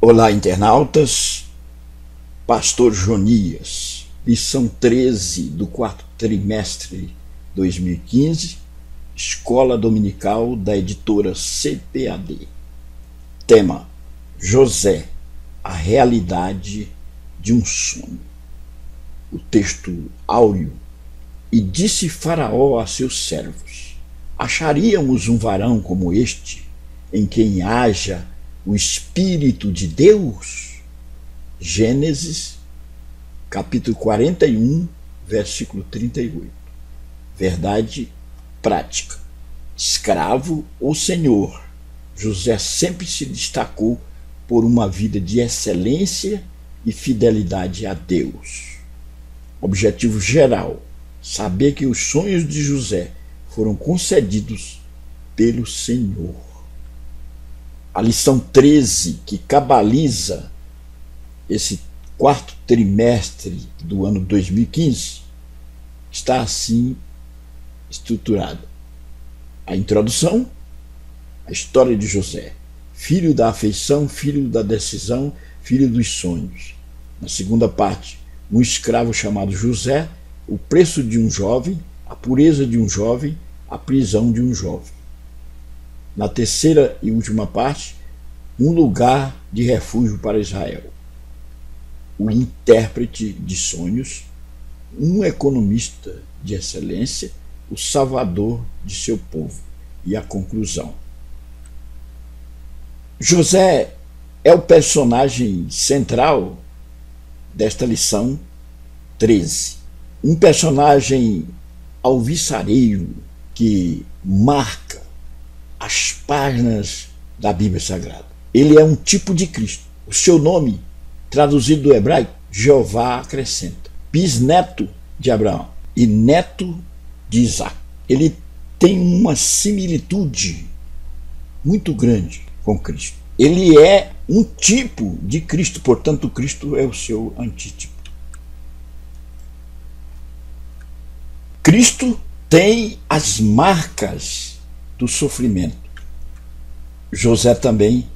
Olá, internautas. Pastor Jonias, lição 13 do quarto trimestre 2015, Escola Dominical da editora CPAD. Tema: José, a realidade de um sonho. O texto áureo: E disse Faraó a seus servos: Acharíamos um varão como este, em quem haja o Espírito de Deus? Gênesis, capítulo 41, versículo 38. Verdade prática. Escravo ou senhor, José sempre se destacou por uma vida de excelência e fidelidade a Deus. Objetivo geral: saber que os sonhos de José foram concedidos pelo Senhor. A lição 13, que cabaliza esse quarto trimestre do ano 2015, está assim estruturada. A introdução: a história de José, filho da afeição, filho da decisão, filho dos sonhos. Na segunda parte, um escravo chamado José, o preço de um jovem, a pureza de um jovem, a prisão de um jovem. Na terceira e última parte, um lugar de refúgio para Israel. O intérprete de sonhos, um economista de excelência, o salvador de seu povo. E a conclusão: José é o personagem central desta lição 13. Um personagem alvissareiro que marca as páginas da Bíblia Sagrada. Ele é um tipo de Cristo. O seu nome, traduzido do hebraico, Jeová acrescenta. Bisneto de Abraão e neto de Isaac. Ele tem uma similitude muito grande com Cristo. Ele é um tipo de Cristo, portanto, Cristo é o seu antítipo. Cristo tem as marcas do sofrimento. José também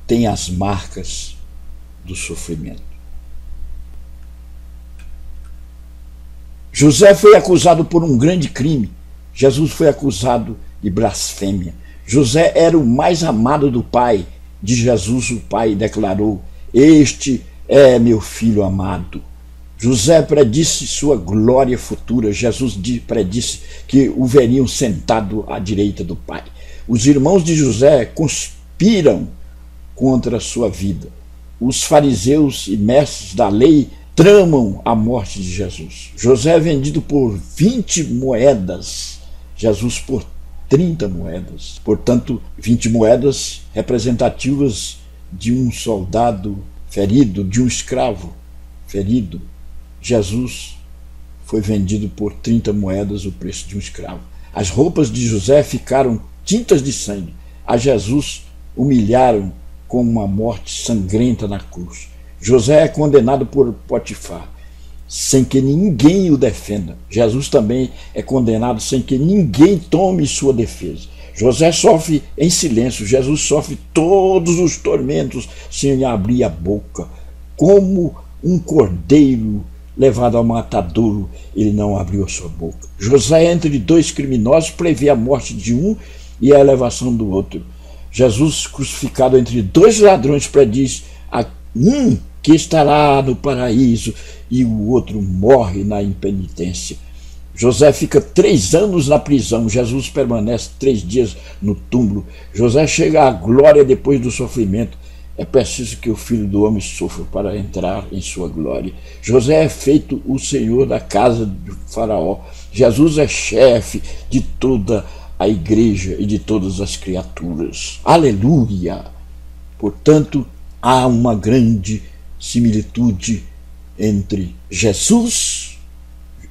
tem as marcas do sofrimento. José foi acusado por um grande crime. Jesus foi acusado de blasfêmia. José era o mais amado do Pai. De Jesus, o Pai declarou: Este é meu filho amado. José predisse sua glória futura. Jesus predisse que o veriam sentado à direita do Pai. Os irmãos de José conspiram contra a sua vida. Os fariseus e mestres da lei tramam a morte de Jesus. José é vendido por 20 moedas, Jesus por 30 moedas. Portanto, 20 moedas representativas de um soldado ferido, de um escravo ferido. Jesus foi vendido por 30 moedas, o preço de um escravo. As roupas de José ficaram tintas de sangue. A Jesus humilharam com uma morte sangrenta na cruz. José é condenado por Potifar, sem que ninguém o defenda. Jesus também é condenado sem que ninguém tome sua defesa. José sofre em silêncio. Jesus sofre todos os tormentos sem abrir a boca. Como um cordeiro levado ao matadouro, ele não abriu a sua boca. José, entre dois criminosos, prevê a morte de um e a elevação do outro. Jesus, crucificado entre dois ladrões, prediz a um que estará no paraíso e o outro morre na impenitência. José fica 3 anos na prisão. Jesus permanece 3 dias no túmulo. José chega à glória depois do sofrimento. É preciso que o Filho do Homem sofra para entrar em sua glória. José é feito o senhor da casa do Faraó. Jesus é chefe de toda a igreja e de todas as criaturas. Aleluia! Portanto, há uma grande similitude entre Jesus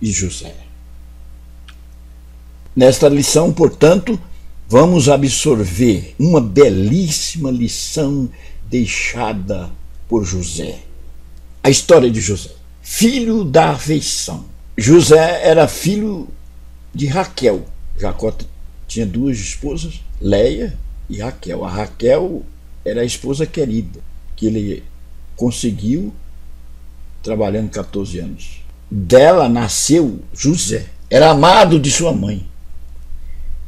e José. Nesta lição, portanto, vamos absorver uma belíssima lição deixada por José. A história de José, filho da afeição. José era filho de Raquel. Jacó tinha 2 esposas, Leia e Raquel. A Raquel era a esposa querida. que ele conseguiu trabalhando 14 anos. Dela nasceu José. Era amado de sua mãe.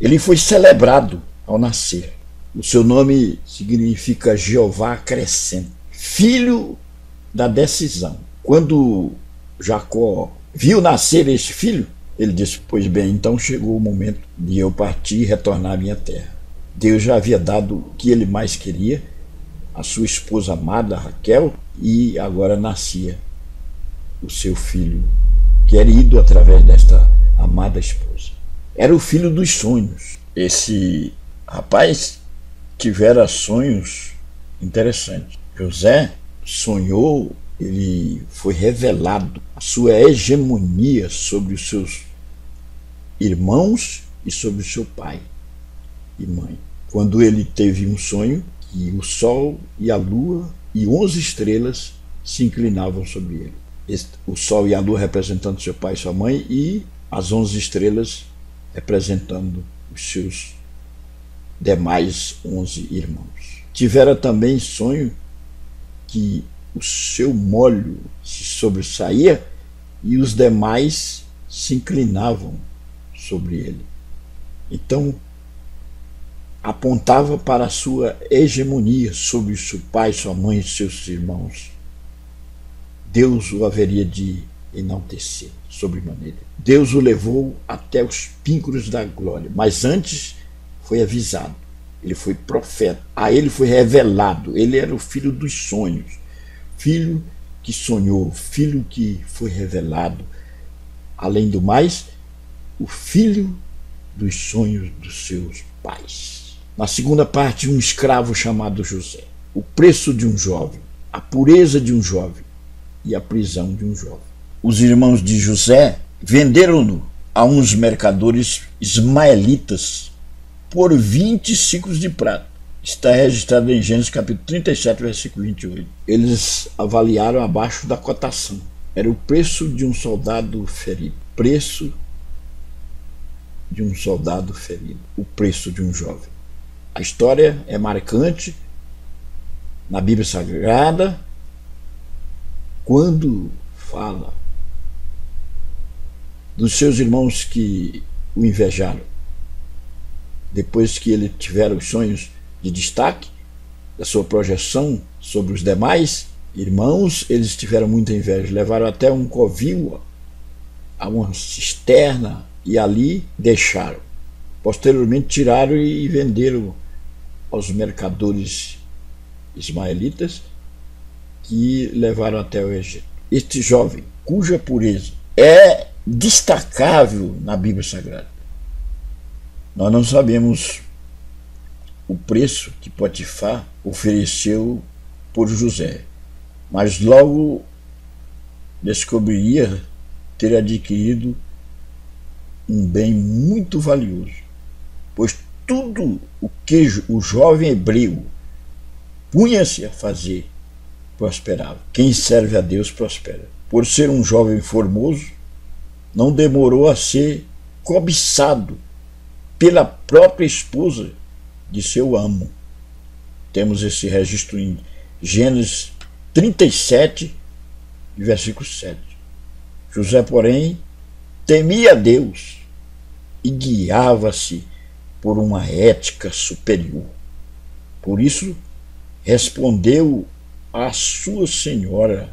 Ele foi celebrado ao nascer. O seu nome significa Jeová acrescenta. Filho da decisão. Quando Jacó viu nascer este filho, ele disse: pois bem, então chegou o momento de eu partir e retornar à minha terra. Deus já havia dado o que ele mais queria, a sua esposa amada, Raquel, e agora nascia o seu filho querido através desta amada esposa. Era o filho dos sonhos. Esse rapaz tivera sonhos interessantes. José sonhou, ele foi revelado a sua hegemonia sobre os seus irmãos e sobre o seu pai e mãe. Quando ele teve um sonho que o sol e a lua e 11 estrelas se inclinavam sobre ele. O sol e a lua representando seu pai e sua mãe, e as 11 estrelas representando os seus demais 11 irmãos. Tivera também sonho que o seu molho se sobressaía e os demais se inclinavam sobre ele. Então, apontava para a sua hegemonia sobre seu pai, sua mãe e seus irmãos. Deus o haveria de enaltecer sobremaneira. Deus o levou até os píncaros da glória, mas antes foi avisado. Ele foi profeta. A ele foi revelado. Ele era o filho dos sonhos. Filho que sonhou, filho que foi revelado. Além do mais, o filho dos sonhos dos seus pais. Na segunda parte, um escravo chamado José. O preço de um jovem, a pureza de um jovem e a prisão de um jovem. Os irmãos de José venderam-no a uns mercadores ismaelitas por 20 ciclos de prata. Está registrado em Gênesis capítulo 37, versículo 28. Eles avaliaram abaixo da cotação. Era o preço de um soldado ferido. Preço de um soldado ferido. O preço de um jovem. A história é marcante na Bíblia Sagrada quando fala dos seus irmãos que o invejaram. Depois que ele tivera os sonhos de destaque, da sua projeção sobre os demais irmãos, eles tiveram muita inveja. Levaram até um covil a uma cisterna e ali deixaram. Posteriormente tiraram e venderam aos mercadores ismaelitas, que levaram até o Egito. Este jovem, cuja pureza é destacável na Bíblia Sagrada. Nós não sabemos o preço que Potifar ofereceu por José, mas logo descobriria ter adquirido um bem muito valioso, pois tudo o que o jovem hebreu punha-se a fazer prosperava. Quem serve a Deus prospera. Por ser um jovem formoso, não demorou a ser cobiçado pela própria esposa de seu amo. Temos esse registro em Gênesis 37, versículo 7. José, porém, temia a Deus e guiava-se por uma ética superior. Por isso, respondeu à sua senhora: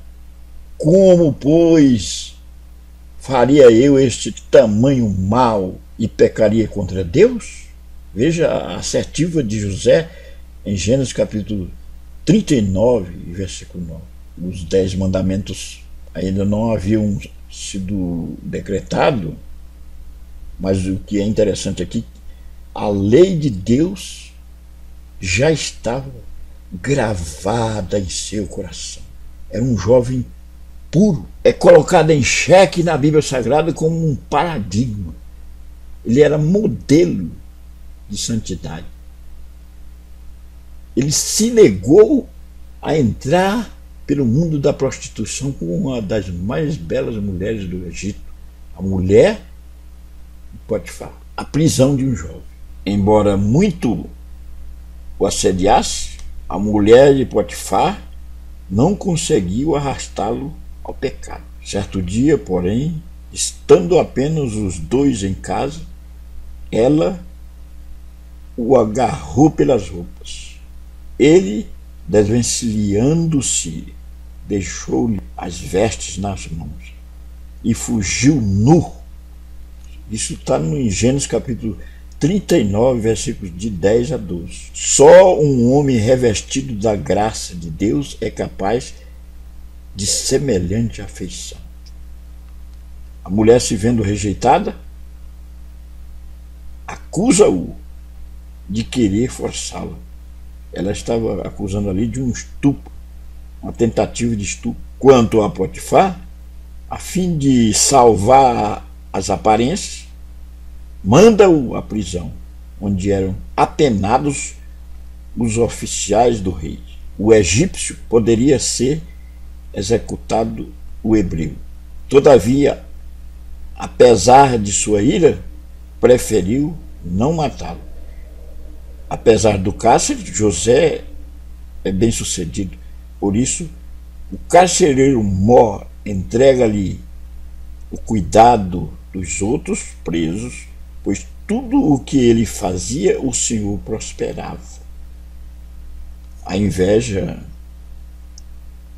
como, pois, faria eu este tamanho mal e pecaria contra Deus? Veja a assertiva de José em Gênesis capítulo 39, versículo 9. Os 10 mandamentos ainda não haviam sido decretados, mas o que é interessante aqui, a lei de Deus já estava gravada em seu coração. Era um jovem puro. É colocado em xeque na Bíblia Sagrada como um paradigma. Ele era modelo de santidade. Ele se negou a entrar pelo mundo da prostituição com uma das mais belas mulheres do Egito, a mulher de Potifar. A prisão de um jovem. Embora muito o assediasse, a mulher de Potifar não conseguiu arrastá-lo ao pecado. Certo dia, porém, estando apenas os dois em casa, ela o agarrou pelas roupas. Ele, desvencilhando-se, deixou-lhe as vestes nas mãos e fugiu nu. Isso está em Gênesis capítulo 39, versículos de 10 a 12. Só um homem revestido da graça de Deus é capaz de semelhante afeição. A mulher, se vendo rejeitada, acusa-o de querer forçá-lo. Ela estava acusando ali de um estupro, uma tentativa de estupro. Quanto a Potifar, a fim de salvar as aparências, manda-o à prisão, onde eram apenados os oficiais do rei. O egípcio poderia ser executado o hebreu. Todavia, apesar de sua ira, preferiu não matá-lo. Apesar do cárcere, José é bem sucedido. Por isso, o carcereiro mor entrega-lhe o cuidado dos outros presos, pois tudo o que ele fazia, o Senhor prosperava. A inveja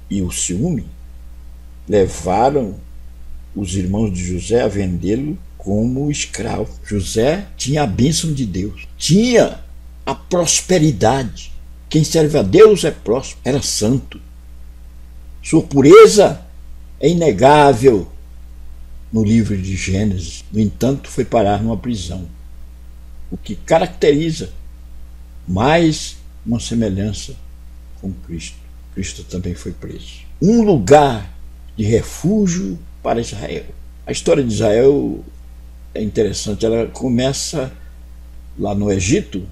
e o ciúme levaram os irmãos de José a vendê-lo como escravo. José tinha a bênção de Deus, tinha a prosperidade. Quem serve a Deus é próspero, era santo. Sua pureza é inegável no livro de Gênesis. No entanto, foi parar numa prisão, o que caracteriza mais uma semelhança com Cristo. Cristo também foi preso. Um lugar de refúgio para Israel. A história de Israel é interessante. Ela começa lá no Egito,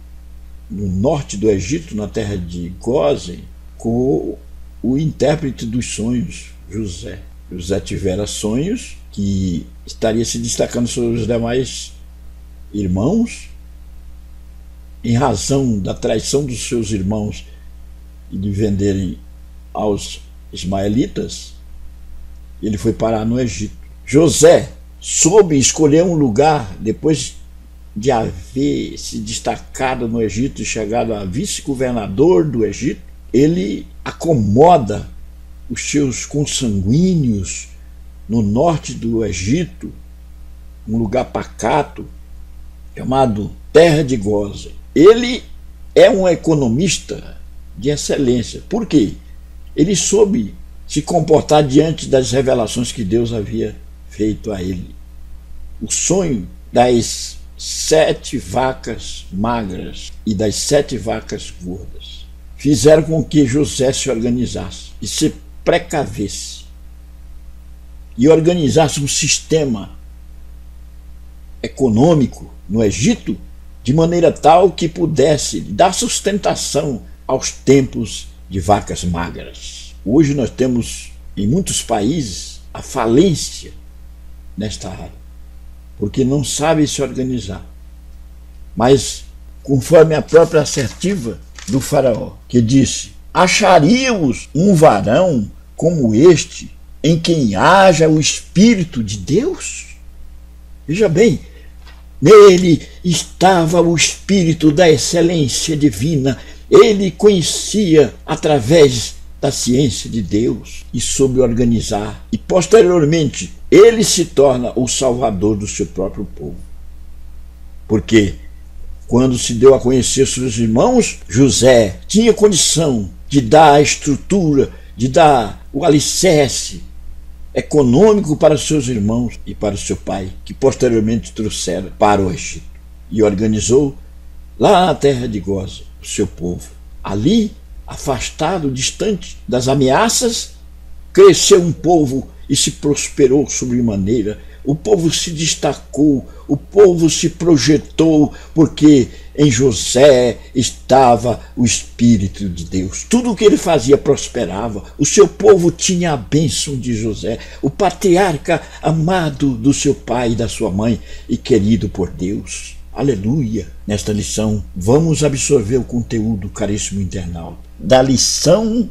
no norte do Egito, na terra de Gósen, com o intérprete dos sonhos, José. José tivera sonhos que estaria se destacando sobre os demais irmãos em razão da traição dos seus irmãos e de venderem aos ismaelitas. Ele foi parar no Egito. José soube escolher um lugar depois de haver se destacado no Egito e chegado a vice-governador do Egito. Ele acomoda os seus consanguíneos no norte do Egito, um lugar pacato chamado Terra de Gósen. Ele é um economista de excelência. Por quê? Ele soube se comportar diante das revelações que Deus havia feito a ele. O sonho das 7 vacas magras e das 7 vacas gordas fizeram com que José se organizasse e se precavesse e organizasse um sistema econômico no Egito de maneira tal que pudesse dar sustentação aos tempos de vacas magras. Hoje nós temos em muitos países a falência nesta área, porque não sabem se organizar. Mas, conforme a própria assertiva do faraó, que disse: acharíamos um varão como este em quem haja o Espírito de Deus? Veja bem, nele estava o Espírito da excelência divina. Ele conhecia através da ciência de Deus e soube organizar. E posteriormente ele se torna o salvador do seu próprio povo. Porque quando se deu a conhecer seus irmãos, José tinha condição de dar a estrutura, de dar o alicerce econômico para os seus irmãos e para o seu pai, que posteriormente trouxeram para o Egito. E organizou lá na terra de Gósen o seu povo. Ali, afastado, distante das ameaças, cresceu um povo e se prosperou sobremaneira. O povo se destacou, o povo se projetou, porque em José estava o Espírito de Deus. Tudo o que ele fazia prosperava. O seu povo tinha a bênção de José, o patriarca amado do seu pai e da sua mãe e querido por Deus. Aleluia! Nesta lição, vamos absorver o conteúdo, caríssimo internauta, da lição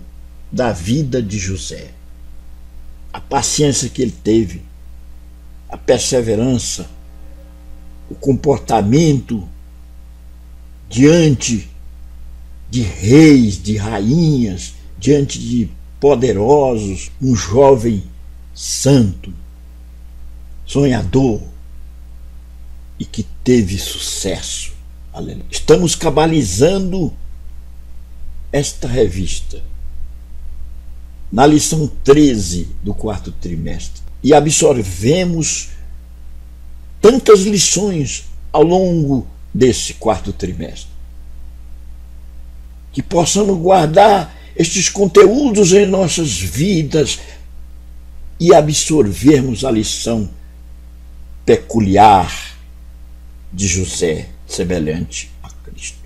da vida de José. A paciência que ele teve, a perseverança, o comportamento diante de reis, de rainhas, diante de poderosos, um jovem santo, sonhador e que teve sucesso. Aleluia. Estamos cabalizando esta revista na lição 13 do quarto trimestre e absorvemos tantas lições ao longo desse quarto trimestre, que possamos guardar estes conteúdos em nossas vidas e absorvermos a lição peculiar de José, semelhante a Cristo.